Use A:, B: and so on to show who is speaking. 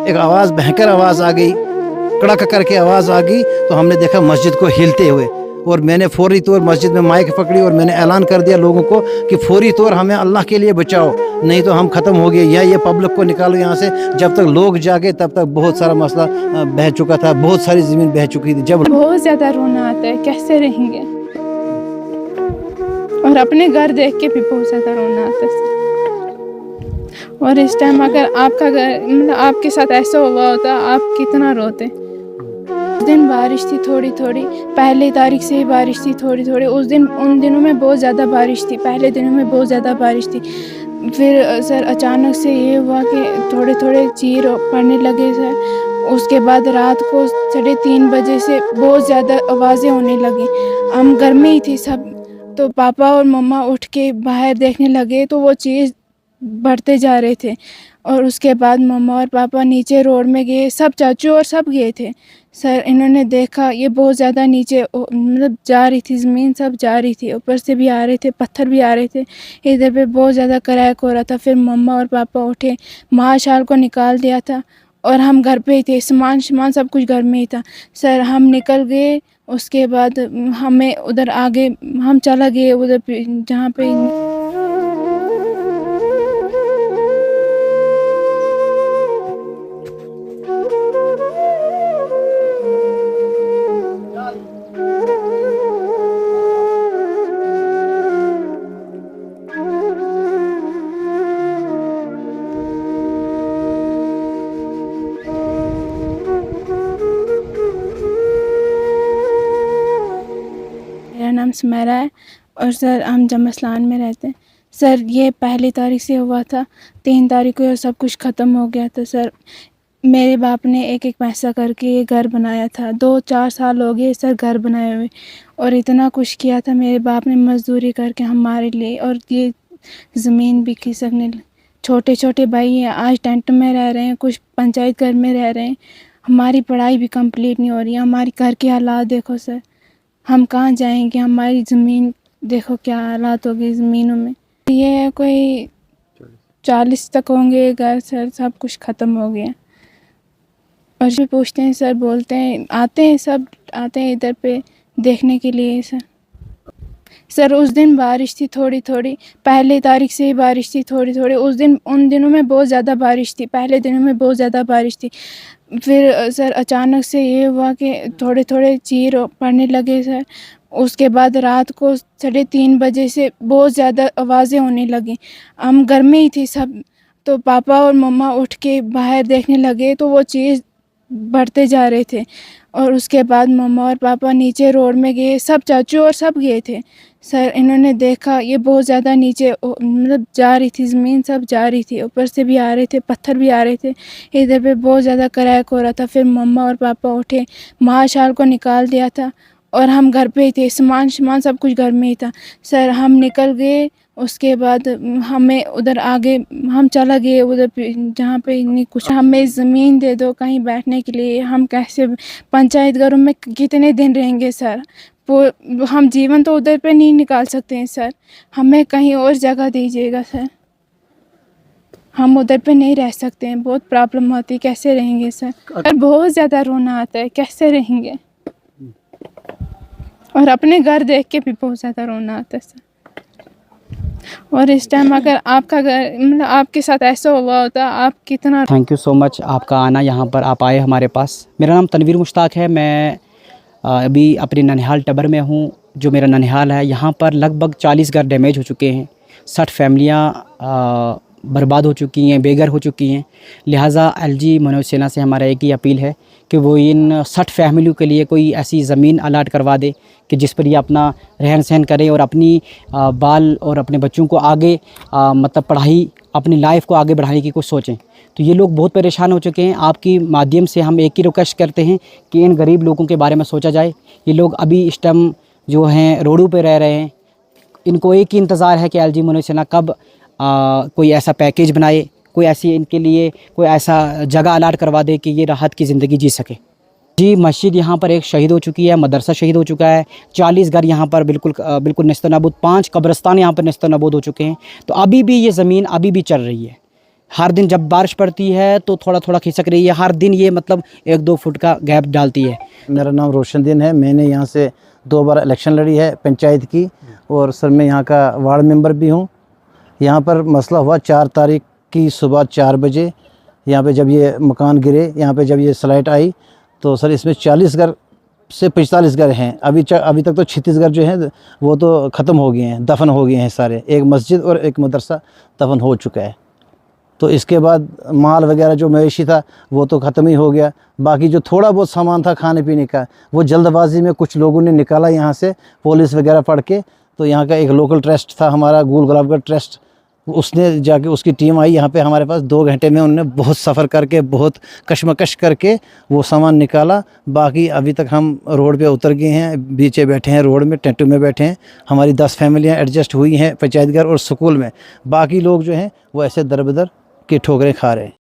A: एक आवाज़, भयंकर आवाज़ आ गई, कड़क करके आवाज़ आ गई। तो हमने देखा मस्जिद को हिलते हुए, और मैंने फौरी तौर मस्जिद में माइक पकड़ी और मैंने ऐलान कर दिया लोगों को कि फौरी तौर हमें अल्लाह के लिए बचाओ, नहीं तो हम ख़त्म हो गए, या ये पब्लिक को निकालो यहाँ से। जब तक लोग जागे तब तक बहुत सारा मसला बह चुका था, बहुत सारी ज़मीन बह चुकी थी। जब
B: बहुत ज़्यादा रोना आता है, कैसे रहेंगे, और अपने घर देख के भी बहुत ज़्यादा रोना आता है। और इस टाइम अगर आपका घर, मतलब आपके साथ ऐसा हुआ होता, आप कितना रोते। उस दिन बारिश थी थोड़ी थोड़ी, पहली तारीख से ही बारिश थी थोड़ी थोड़ी। उन दिनों में बहुत ज़्यादा बारिश थी, पहले दिनों में बहुत ज़्यादा बारिश थी। फिर सर अचानक से ये हुआ कि थोड़े थोड़े चीर पड़ने लगे सर। उसके बाद रात को 3:30 बजे से बहुत ज़्यादा आवाज़ें होने लगी। हम घर में ही थे सब, तो पापा और मम्मा उठ के बाहर देखने लगे तो वो चीज़ बढ़ते जा रहे थे। और उसके बाद मम्मा और पापा नीचे रोड में गए, सब चाचू और सब गए थे सर। इन्होंने देखा ये बहुत ज़्यादा नीचे मतलब जा रही थी, ज़मीन सब जा रही थी, ऊपर से भी आ रहे थे, पत्थर भी आ रहे थे, इधर पे बहुत ज़्यादा क्रैक हो रहा था। फिर मम्मा और पापा उठे, महाशाल को निकाल दिया था, और हम घर पे ही थे, सामान सब कुछ घर में ही था सर। हम निकल गए, उसके बाद हमें उधर आगे हम चला गए उधर जहाँ पे मेरा नाम सुमेरा है, और सर हम जमसलान में रहते हैं सर। ये पहली तारीख से हुआ था, 3 तारीख को सब कुछ ख़त्म हो गया था सर। मेरे बाप ने एक एक पैसा करके ये घर बनाया था, 2-4 साल हो गए सर घर बनाए हुए, और इतना कुछ किया था मेरे बाप ने मजदूरी करके हमारे लिए। और ये ज़मीन भी खिसकने, छोटे छोटे भाई हैं, आज टेंट में रह रहे हैं, कुछ पंचायत घर में रह रहे हैं। हमारी पढ़ाई भी कंप्लीट नहीं हो रही है, हमारी घर के हालात देखो सर, हम कहाँ जाएंगे, हमारी ज़मीन देखो क्या हालात हो गई ज़मीनों में। ये कोई 40 तक होंगे घर सर, सब कुछ ख़त्म हो गया। और भी पूछते हैं सर, बोलते हैं, आते हैं सब, आते हैं इधर पे देखने के लिए सर। उस दिन बारिश थी थोड़ी थोड़ी, पहली तारीख से ही बारिश थी थोड़ी थोड़ी। उन दिनों में बहुत ज़्यादा बारिश थी, पहले दिनों में बहुत ज़्यादा बारिश थी। फिर सर अचानक से ये हुआ कि थोड़े थोड़े चीर पड़ने लगे सर। उसके बाद रात को 3:30 बजे से बहुत ज़्यादा आवाज़ें होने लगी। हम घर में ही थे सब, तो पापा और मम्मा उठ के बाहर देखने लगे तो वो चीज़ बढ़ते जा रहे थे। और उसके बाद मम्मा और पापा नीचे रोड में गए, सब चाचू और सब गए थे सर। इन्होंने देखा ये बहुत ज़्यादा नीचे मतलब जा रही थी, ज़मीन सब जा रही थी, ऊपर से भी आ रहे थे, पत्थर भी आ रहे थे, इधर पे बहुत ज़्यादा क्रैक हो रहा था। फिर मम्मा और पापा उठे, महाशाल को निकाल दिया था, और हम घर पे ही थे, सामान सब कुछ घर में ही था सर। हम निकल गए, उसके बाद हमें उधर आगे हम चला गए उधर जहाँ पे नहीं कुछ, हमें ज़मीन दे दो कहीं बैठने के लिए। हम कैसे पंचायत घरों में कितने दिन रहेंगे सर, वो हम जीवन तो उधर पे नहीं निकाल सकते हैं सर, हमें कहीं और जगह दीजिएगा सर, हम उधर पे नहीं रह सकते हैं, बहुत प्रॉब्लम होती है, कैसे रहेंगे सर। और बहुत ज़्यादा रोना आता है, कैसे रहेंगे, और अपने घर देख के भी बहुत ज़्यादा रोना आता है सर। और इस टाइम अगर आपका घर, मतलब आपके साथ ऐसा हुआ होता, आप कितना।
C: थैंक यू सो मच आपका आना, यहाँ पर आप आए हमारे पास। मेरा नाम तनवीर मुश्ताक है, मैं अभी अपने ननिहाल टबर में हूँ, जो मेरा ननिहाल है। यहाँ पर लगभग 40 घर डैमेज हो चुके हैं, 60 फैमिलियाँ बर्बाद हो चुकी हैं, बेघर हो चुकी हैं। लिहाजा एलजी मनोज सिन्हा से हमारा एक ही अपील है कि वो इन 60 फैमिलियों के लिए कोई ऐसी ज़मीन अलाट करवा दे कि जिस पर ये अपना रहन सहन करें और अपनी बाल और अपने बच्चों को आगे मतलब पढ़ाई, अपनी लाइफ को आगे बढ़ाने की कुछ सोचें। तो ये लोग बहुत परेशान हो चुके हैं। आपकी माध्यम से हम एक ही रिक्वेस्ट करते हैं कि इन गरीब लोगों के बारे में सोचा जाए। ये लोग अभी इस टाइम जो हैं रोडों पे रह रहे हैं, इनको एक ही इंतज़ार है कि एलजी मनोज सिन्हा कब कोई ऐसा पैकेज बनाए, कोई ऐसी इनके लिए कोई ऐसा जगह अलाट करवा दे कि ये राहत की ज़िंदगी जी सके। जी, मस्जिद यहाँ पर एक शहीद हो चुकी है, मदरसा शहीद हो चुका है, 40 घर यहाँ पर बिल्कुल नेस्तनाबूद, 5 कब्रिस्तान यहाँ पर नेस्तनाबूद हो चुके हैं। तो अभी भी ये ज़मीन अभी भी चल रही है। हर दिन जब बारिश पड़ती है तो थोड़ा थोड़ा खिसक रही है, हर दिन ये मतलब 1-2 फुट का गैप डालती है।
A: मेरा नाम रोशनदीन है, मैंने यहाँ से 2 बार इलेक्शन लड़ी है पंचायत की, और सर मैं यहाँ का वार्ड मेंबर भी हूँ। यहाँ पर मसला हुआ 4 तारीख की सुबह 4 बजे, यहाँ पे जब ये मकान गिरे, यहाँ पे जब ये स्लाइड आई तो सर इसमें 40 घर से 45 घर हैं। अभी तक तो 36 घर जो हैं वो तो ख़त्म हो गए हैं, दफन हो गए हैं सारे। एक मस्जिद और एक मदरसा दफन हो चुका है। तो इसके बाद माल वगैरह जो मवेशी था वो तो ख़त्म ही हो गया। बाकी जो थोड़ा बहुत सामान था खाने पीने का वो जल्दबाजी में कुछ लोगों ने निकाला यहाँ से, पुलिस वगैरह पढ़ के। तो यहाँ का एक लोकल ट्रस्ट था हमारा, गुल गुलाबगढ़ ट्रस्ट, उसने जाके उसकी टीम आई यहाँ पे हमारे पास। 2 घंटे में उन्होंने बहुत सफ़र करके, बहुत कशमकश करके वो सामान निकाला। बाकी अभी तक हम रोड पे उतर गए हैं, बीचे बैठे हैं रोड में, टेंटों में बैठे हैं। हमारी 10 फैमिलियाँ एडजस्ट हुई हैं पंचायत घर और स्कूल में। बाकी लोग जो हैं वो ऐसे दर बदर की ठोकरें खा रहे हैं।